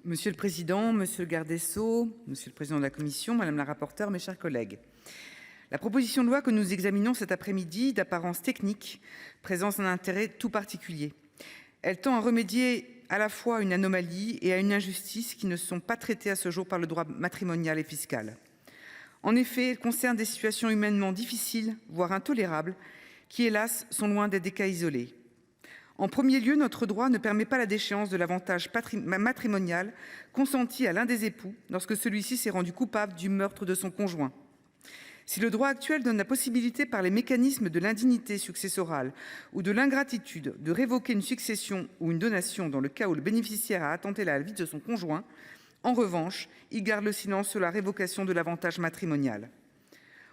Monsieur le président, monsieur le garde des Sceaux, monsieur le président de la commission, madame la rapporteure, mes chers collègues, la proposition de loi que nous examinons cet après-midi, d'apparence technique, présente un intérêt tout particulier. Elle tend à remédier à la fois à une anomalie et à une injustice qui ne sont pas traitées à ce jour par le droit matrimonial et fiscal. En effet, elle concerne des situations humainement difficiles, voire intolérables, qui, hélas, sont loin d'être des cas isolés. En premier lieu, notre droit ne permet pas la déchéance de l'avantage matrimonial consenti à l'un des époux lorsque celui-ci s'est rendu coupable du meurtre de son conjoint. Si le droit actuel donne la possibilité, par les mécanismes de l'indignité successorale ou de l'ingratitude, de révoquer une succession ou une donation dans le cas où le bénéficiaire a attenté à la vie de son conjoint, en revanche, il garde le silence sur la révocation de l'avantage matrimonial.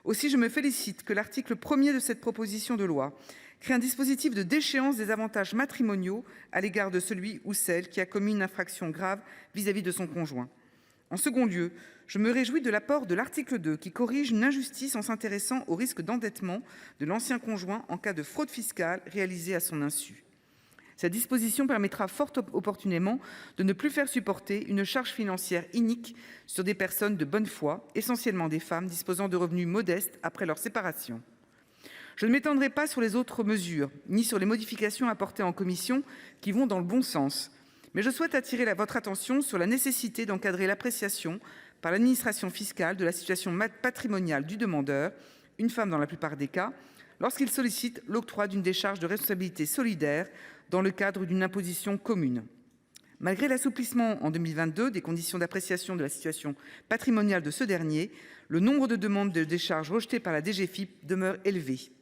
Aussi, je me félicite que l'article 1er de cette proposition de loi crée un dispositif de déchéance des avantages matrimoniaux à l'égard de celui ou celle qui a commis une infraction grave vis-à-vis de son conjoint. En second lieu, je me réjouis de l'apport de l'article 2 qui corrige une injustice en s'intéressant au risque d'endettement de l'ancien conjoint en cas de fraude fiscale réalisée à son insu. Cette disposition permettra fort opportunément de ne plus faire supporter une charge financière inique sur des personnes de bonne foi, essentiellement des femmes disposant de revenus modestes après leur séparation. Je ne m'étendrai pas sur les autres mesures, ni sur les modifications apportées en commission qui vont dans le bon sens, mais je souhaite attirer votre attention sur la nécessité d'encadrer l'appréciation par l'administration fiscale de la situation patrimoniale du demandeur, une femme dans la plupart des cas, lorsqu'il sollicite l'octroi d'une décharge de responsabilité solidaire dans le cadre d'une imposition commune. Malgré l'assouplissement en 2022 des conditions d'appréciation de la situation patrimoniale de ce dernier, le nombre de demandes de décharge rejetées par la DGFiP demeure élevé.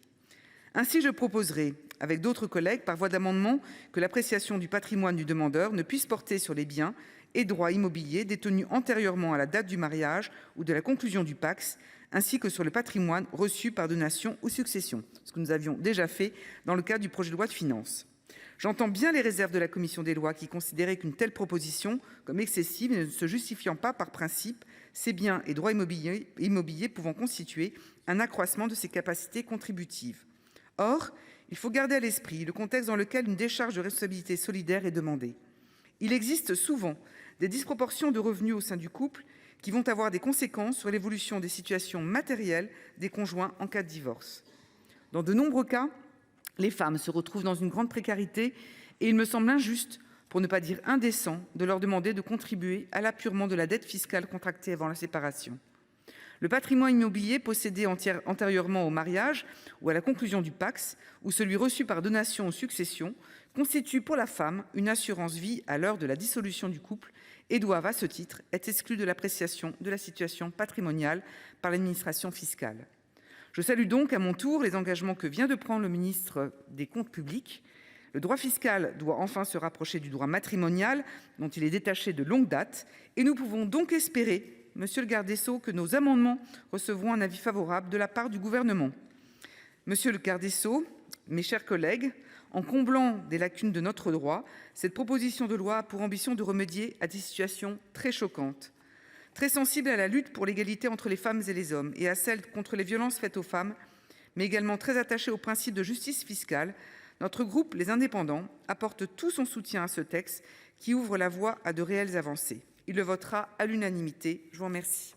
Ainsi, je proposerai, avec d'autres collègues, par voie d'amendement, que l'appréciation du patrimoine du demandeur ne puisse porter sur les biens et droits immobiliers détenus antérieurement à la date du mariage ou de la conclusion du PACS, ainsi que sur le patrimoine reçu par donation ou succession, ce que nous avions déjà fait dans le cadre du projet de loi de finances. J'entends bien les réserves de la commission des lois qui considérait qu'une telle proposition comme excessive et ne se justifiant pas par principe, ces biens et droits immobiliers pouvant constituer un accroissement de ses capacités contributives. Or, il faut garder à l'esprit le contexte dans lequel une décharge de responsabilité solidaire est demandée. Il existe souvent des disproportions de revenus au sein du couple qui vont avoir des conséquences sur l'évolution des situations matérielles des conjoints en cas de divorce. Dans de nombreux cas, les femmes se retrouvent dans une grande précarité et il me semble injuste, pour ne pas dire indécent, de leur demander de contribuer à l'apurement de la dette fiscale contractée avant la séparation. Le patrimoine immobilier possédé antérieurement au mariage ou à la conclusion du PACS, ou celui reçu par donation ou succession, constitue pour la femme une assurance vie à l'heure de la dissolution du couple et doivent, à ce titre, être exclus de l'appréciation de la situation patrimoniale par l'administration fiscale. Je salue donc à mon tour les engagements que vient de prendre le ministre des Comptes publics. Le droit fiscal doit enfin se rapprocher du droit matrimonial, dont il est détaché de longue date, et nous pouvons donc espérer, monsieur le garde des Sceaux, que nos amendements recevront un avis favorable de la part du Gouvernement. Monsieur le garde des Sceaux, mes chers collègues, en comblant des lacunes de notre droit, cette proposition de loi a pour ambition de remédier à des situations très choquantes. Très sensible à la lutte pour l'égalité entre les femmes et les hommes et à celle contre les violences faites aux femmes, mais également très attaché au principe de justice fiscale, notre groupe, les Indépendants, apporte tout son soutien à ce texte qui ouvre la voie à de réelles avancées. Il le votera à l'unanimité. Je vous remercie.